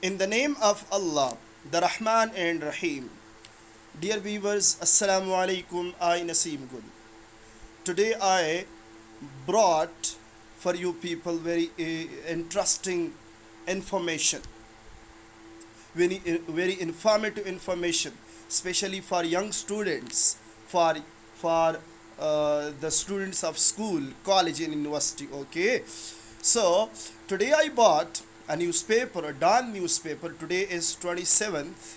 In the name of Allah, the Rahman and Rahim. Dear viewers, Assalamu alaikum. I Naseem Gul. Today I brought for you people very interesting information, very informative information, especially for young students, for the students of school, college, and university. Okay, so today I bought a newspaper, a Dawn newspaper. Today is 27th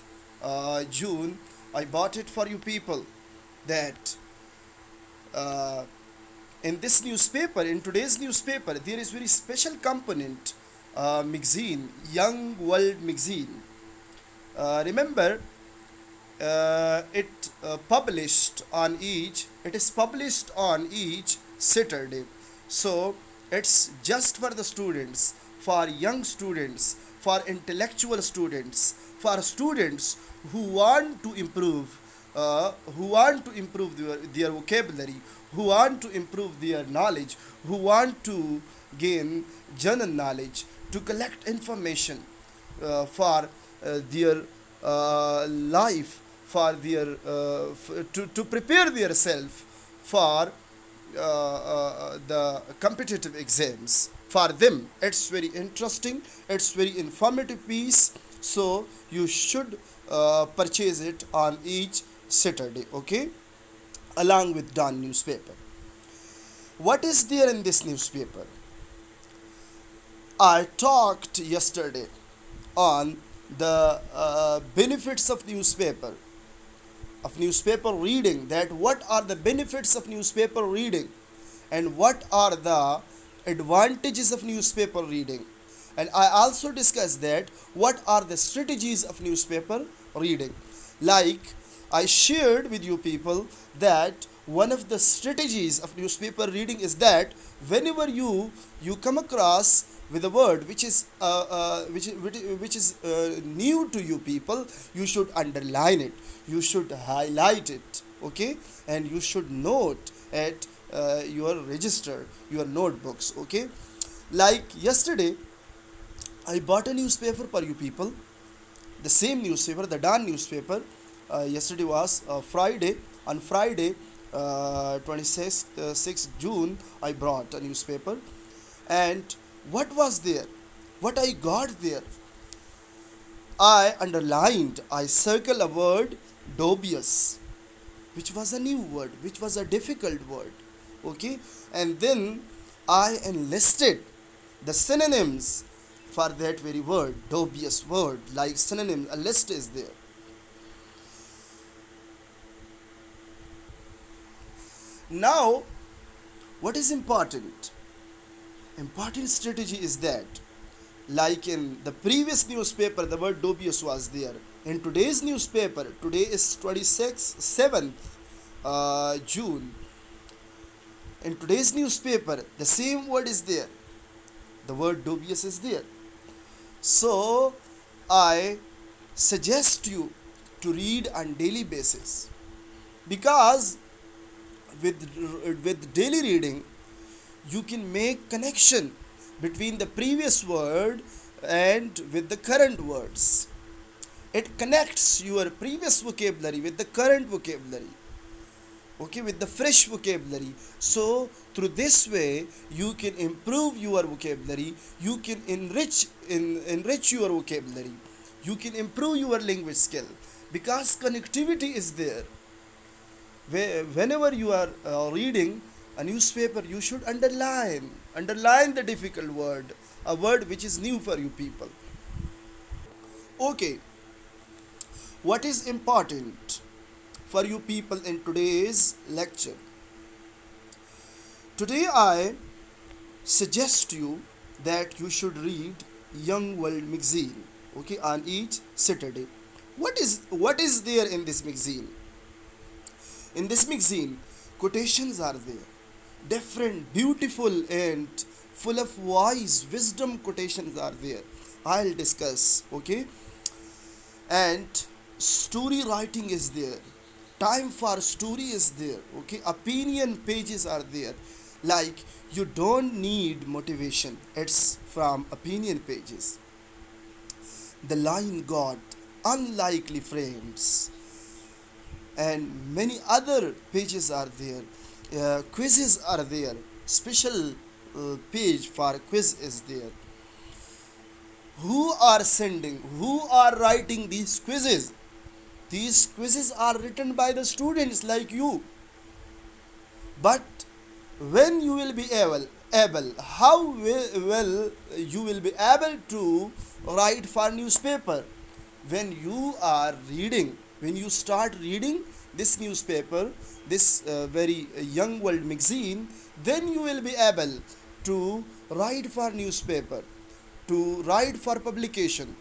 June. I bought it for you people. That uh, in this newspaper, in today's newspaper, there is very special component, magazine, Young World magazine. Remember, it is published on each Saturday. So it's just for the students, for young students, for intellectual students, for students who want to improve, their vocabulary, who want to improve their knowledge, who want to gain general knowledge, to collect information for their life, for their to prepare themselves for the competitive exams. For them it's very interesting, it's very informative piece, so you should purchase it on each Saturday, okay, along with Dawn newspaper. What is there in this newspaper? I talked yesterday on the benefits of newspaper reading, that what are the benefits of newspaper reading and what are the advantages of newspaper reading. And I also discussed that what are the strategies of newspaper reading. Like I shared with you people that one of the strategies of newspaper reading is that whenever you come across with a word which is new to you people, you should underline it, you should highlight it, okay, and you should note at your register, your notebooks, okay. Like yesterday I bought a newspaper for you people, the same newspaper, the Dawn newspaper. Yesterday was Friday. On Friday, 26th June, I brought a newspaper. And what was there? What I got there? I underlined, I circled a word, dubious, which was a new word, which was a difficult word. Okay? And then I enlisted the synonyms for that very word, dubious word, like synonym, a list is there. Now, what is important? Important strategy is that, like in the previous newspaper, the word dubious was there. In today's newspaper, today is 26th, 7th June. In today's newspaper, the same word is there. The word dubious is there. So, I suggest you to read on daily basis, because with daily reading you can make connection between the previous word and with the current words. It connects your previous vocabulary with the current vocabulary, okay, with the fresh vocabulary. So through this way you can improve your vocabulary, you can enrich your vocabulary, you can improve your language skill, because connectivity is there. Whenever you are reading a newspaper, you should underline the difficult word, a word which is new for you people. Okay, what is important for you people in today's lecture? Today I suggest you that you should read Young World magazine, okay, on each Saturday. What is there in this magazine? In this magazine, quotations are there, different, beautiful, and full of wise wisdom quotations are there. I'll discuss, okay, and story writing is there, time for story is there, okay, opinion pages are there. Like you don't need motivation, it's from opinion pages. The line got unlikely frames, and many other pages are there. Quizzes are there. Special page for quiz is there. Who are sending? Who are writing these quizzes? These quizzes are written by the students like you. But when you will be able, how well you will be able to write for newspaper? When you are reading, when you start reading this newspaper, this very young world magazine, then you will be able to write for newspaper, to write for publication.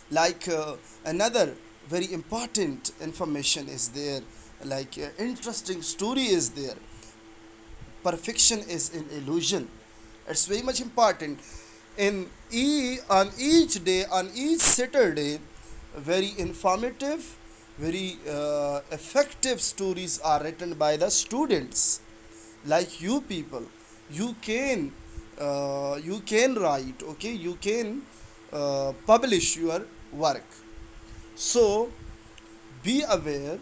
Like another very important information is there, like interesting story is there. Perfection is an illusion. It's very much important. On each day, on each Saturday, very informative, very effective stories are written by the students like you people. You can write, okay, you can publish your work. So be aware,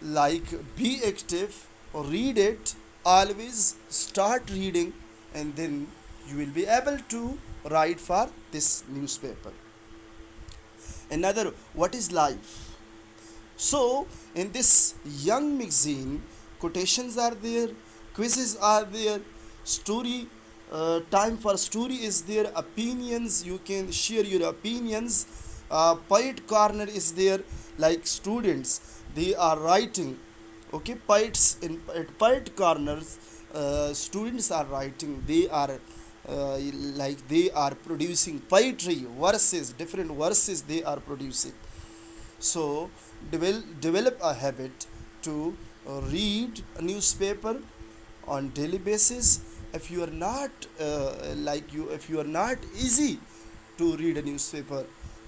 like be active, read it, always start reading, and then you will be able to write for this newspaper. Another, what is life? So in this young magazine, quotations are there, quizzes are there, story, time for story is there, opinions, you can share your opinions. Poet corner is there, like students, they are writing, okay, poets in at poet corners, students are writing, they are like they are producing poetry, verses, different verses they are producing. So develop a habit to read a newspaper on daily basis. If you are not if you are not easy to read a newspaper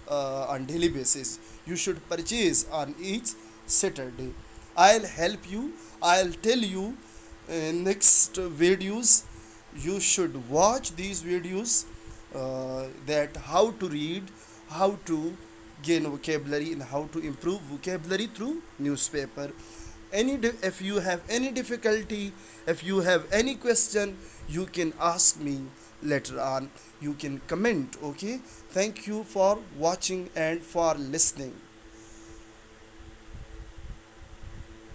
on daily basis, you should purchase on each Saturday. I'll help you, I'll tell you in next videos. You should watch these videos, that how to read, how to gain vocabulary, and how to improve vocabulary through newspaper. If you have any difficulty, if you have any question, you can ask me later on, you can comment, okay. Thank you for watching and for listening.